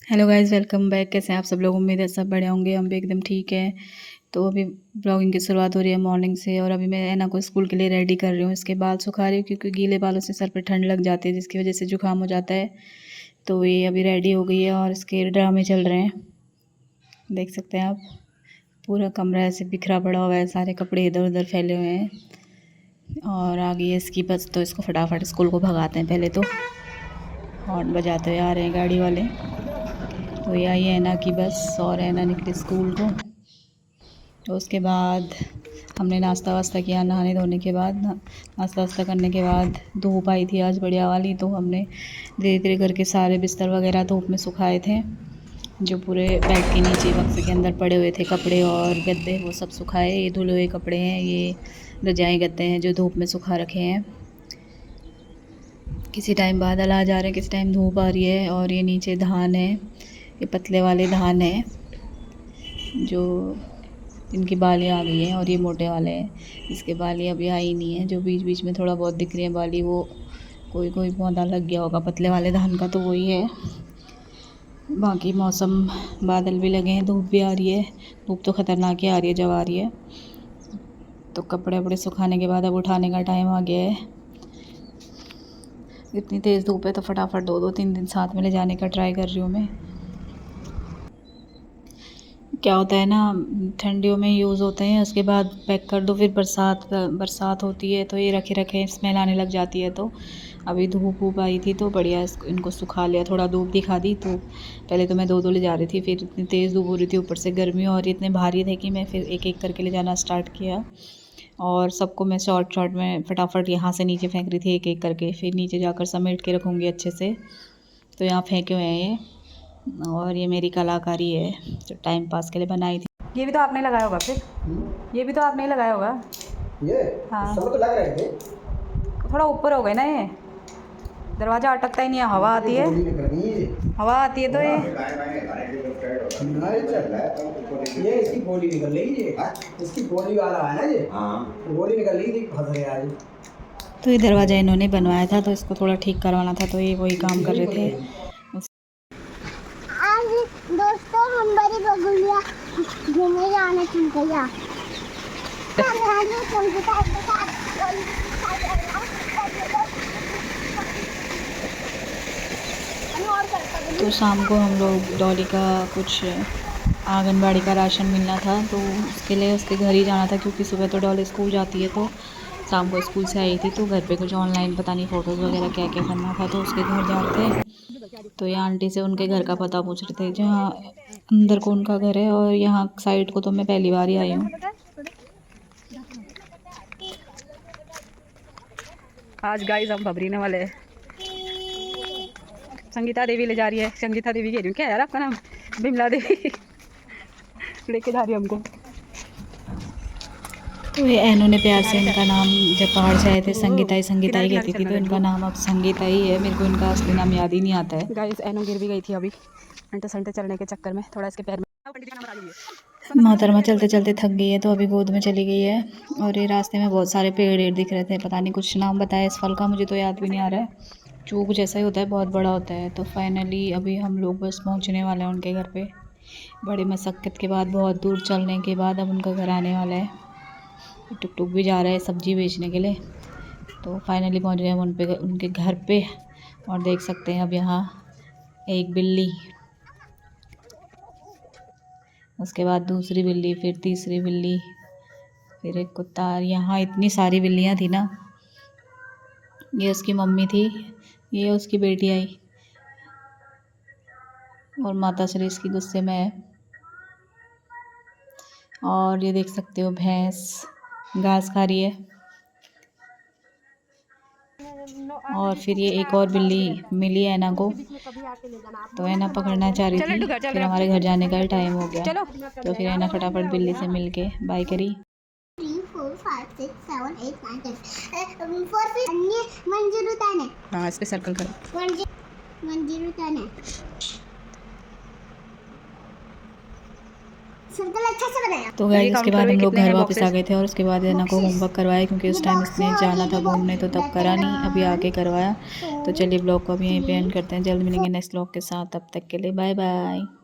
Hello guys, welcome back. कैसे हैं आप सब लोग? उम्मीद है सब बढ़िया होंगे। हम भी एकदम ठीक है। तो अभी ब्लॉगिंग की शुरुआत हो रही है मॉर्निंग से, और अभी मैं ऐना को स्कूल के लिए रेडी कर रही हूँ। इसके बाल सुखा रही हूँ क्योंकि गीले बालों से सर पे ठंड लग जाती है, जिसकी वजह से जुकाम हो जाता है। तो ये अभी रेडी हो गई है और इसके ड्रामे चल रहे हैं, देख सकते हैं आप। पूरा कमरा ऐसे बिखरा पड़ा हुआ है, सारे कपड़े इधर उधर फैले हुए हैं। और आ गई है इसकी बस, तो इसको फटाफट स्कूल को भगाते हैं। पहले तो हॉर्न बजाते हुए आ रहे हैं गाड़ी वाले। तो ये आई है ऐना की बस, और ऐना निकली स्कूल को। तो उसके बाद हमने नाश्ता वास्ता किया। नहाने धोने के बाद नाश्ता वास्ता करने के बाद धूप आई थी आज बढ़िया वाली, तो हमने धीरे धीरे करके सारे बिस्तर वगैरह धूप में सुखाए थे। जो पूरे बेड के नीचे बक्से के अंदर पड़े हुए थे कपड़े और गद्दे, वो सब सुखाए। ये धुले हुए कपड़े हैं, ये रजाई गद्दे हैं जो धूप में सुखा रखे हैं। किसी टाइम बादल आ जा रहे हैं, किसी टाइम धूप आ रही है। और ये नीचे धान है, ये पतले वाले धान है जो इनकी बालियाँ आ गई हैं, और ये मोटे वाले हैं, इसके बालियाँ अभी आई नहीं है। जो बीच बीच में थोड़ा बहुत दिख रही है बाली, वो कोई कोई पौधा लग गया होगा पतले वाले धान का, तो वही है। बाकी मौसम बादल भी लगे हैं, धूप भी आ रही है। धूप तो ख़तरनाक ही आ रही है जब आ रही है। तो कपड़े वपड़े सुखाने के बाद अब उठाने का टाइम आ गया है। इतनी तेज़ धूप है तो फटाफट दो दो तीन दिन साथ में ले जाने का ट्राई कर रही हूँ मैं। क्या होता है ना, ठंडियों में यूज़ होते हैं, उसके बाद पैक कर दो, फिर बरसात होती है तो ये रखे रखे स्मेल आने लग जाती है। तो अभी धूप वूप आई थी तो बढ़िया इनको सुखा लिया, थोड़ा धूप दिखा दी। तो पहले तो मैं दो दो ले जा रही थी, फिर इतनी तेज़ धूप हो रही थी, ऊपर से गर्मी और इतने भारी थे कि मैं फिर एक एक करके ले जाना स्टार्ट किया। और सबको मैं शॉर्ट शॉर्ट में फटाफट यहाँ से नीचे फेंक रही थी एक एक करके, फिर नीचे जाकर समेट के रखूँगी अच्छे से। तो यहाँ फेंके हुए हैं ये, और ये मेरी कलाकारी है जो टाइम पास के लिए बनाई थी। ये भी तो आपने लगाया होगा फिर? ये भी तो आपने ही लगाया होगा। ये हाँ, सब तो लग रहे थे। थोड़ा ऊपर हो गए ना, ये दरवाज़ा अटकता ही नहीं है, हवा आती है, हवा आती है तो ये ये इसकी गोली निकल रही है, इसकी गोली वाला है ना ये। गोली निकल रही थी, फंस गया आज। तो ये दरवाज़ा इन्होंने बनवाया था, तो इसको थोड़ा ठीक करवाना था, तो ये वही काम कर रहे थे। आज दोस्तों हम बड़ी बगुलिया घूमने जाने चलते हैं। तो शाम को हम लोग डॉली का कुछ आंगनबाड़ी का राशन मिलना था, तो उसके लिए उसके घर ही जाना था, क्योंकि सुबह तो डॉली स्कूल जाती है, तो शाम को स्कूल से आई थी तो घर पे कुछ ऑनलाइन पता नहीं फ़ोटोज़ वगैरह क्या क्या करना था, तो उसके घर जा रहे थे। तो ये आंटी से उनके घर का पता पूछ रहे थे, जहाँ अंदर को उनका घर है, और यहाँ साइड को तो मैं पहली बार ही आई हूँ। आज गाइस हम भबरीने वाले हैं। संगीता देवी ले जा रही है, संगीता देवी कह रही हूँ, क्या यार आपका नाम? बिमला देवी लेके जा रही है हमको। तो ये एनो ने प्यार से इनका नाम, जब पहाड़ से आए थे संगीता ही कहती थी, तो इनका नाम अब संगीता ही है। मेरे को इनका असली नाम याद ही नहीं आता है। गाइस एनो गिर भी गई थी अभी घंटे संटे चलने के चक्कर में, थोड़ा इसके पैर में। मोहतरमा चलते चलते थक गई है, तो अभी गोद में चली गई है। और ये रास्ते में बहुत सारे पेड़ दिख रहे थे, पता नहीं कुछ नाम बताया इस फल का, मुझे तो याद भी नहीं आ रहा है। चूक जैसा ही होता है, बहुत बड़ा होता है। तो फाइनली अभी हम लोग बस पहुंचने वाले हैं उनके घर पे। बड़ी मशक्क़त के बाद, बहुत दूर चलने के बाद अब उनका घर आने वाला है। टुक टुक भी जा रहा है सब्जी बेचने के लिए। तो फाइनली पहुंच गए हम उनके घर पे। और देख सकते हैं अब यहाँ एक बिल्ली, उसके बाद दूसरी बिल्ली, फिर तीसरी बिल्ली, फिर एक कुत्ता। यहाँ इतनी सारी बिल्लियाँ थी ना। ये उसकी मम्मी थी, ये उसकी बेटी आई, और माता श्री इसकी गुस्से में है। और ये देख सकते हो भैंस घास खा रही है। और फिर ये एक और बिल्ली मिली ऐना को, तो ऐना पकड़ना चाह रही थी, फिर हमारे घर जाने का टाइम हो गया, तो फिर ऐना फटाफट बिल्ली से मिलके बाय करी। 3 4 5 6 7 8 9 10 4 मंजूर उताने। हाँ, इस पे सर्कल करो। मंजूर उताने। सर्कल अच्छा से बनाया। तो गाइस उसके बाद हम लोग कितने घर हैं वापस आ boxes? गए थे और उसके बाद ना को होमवर्क करवाया, क्योंकि उस टाइम इसने जाना था घूमने, तो तब करा नहीं, अभी आके करवाया। तो चलिए ब्लॉग को अभी यहीं पे एंड करते हैं, जल्द मिलेंगे नेक्स्ट ब्लॉग के साथ, तब तक के लिए बाय बाय।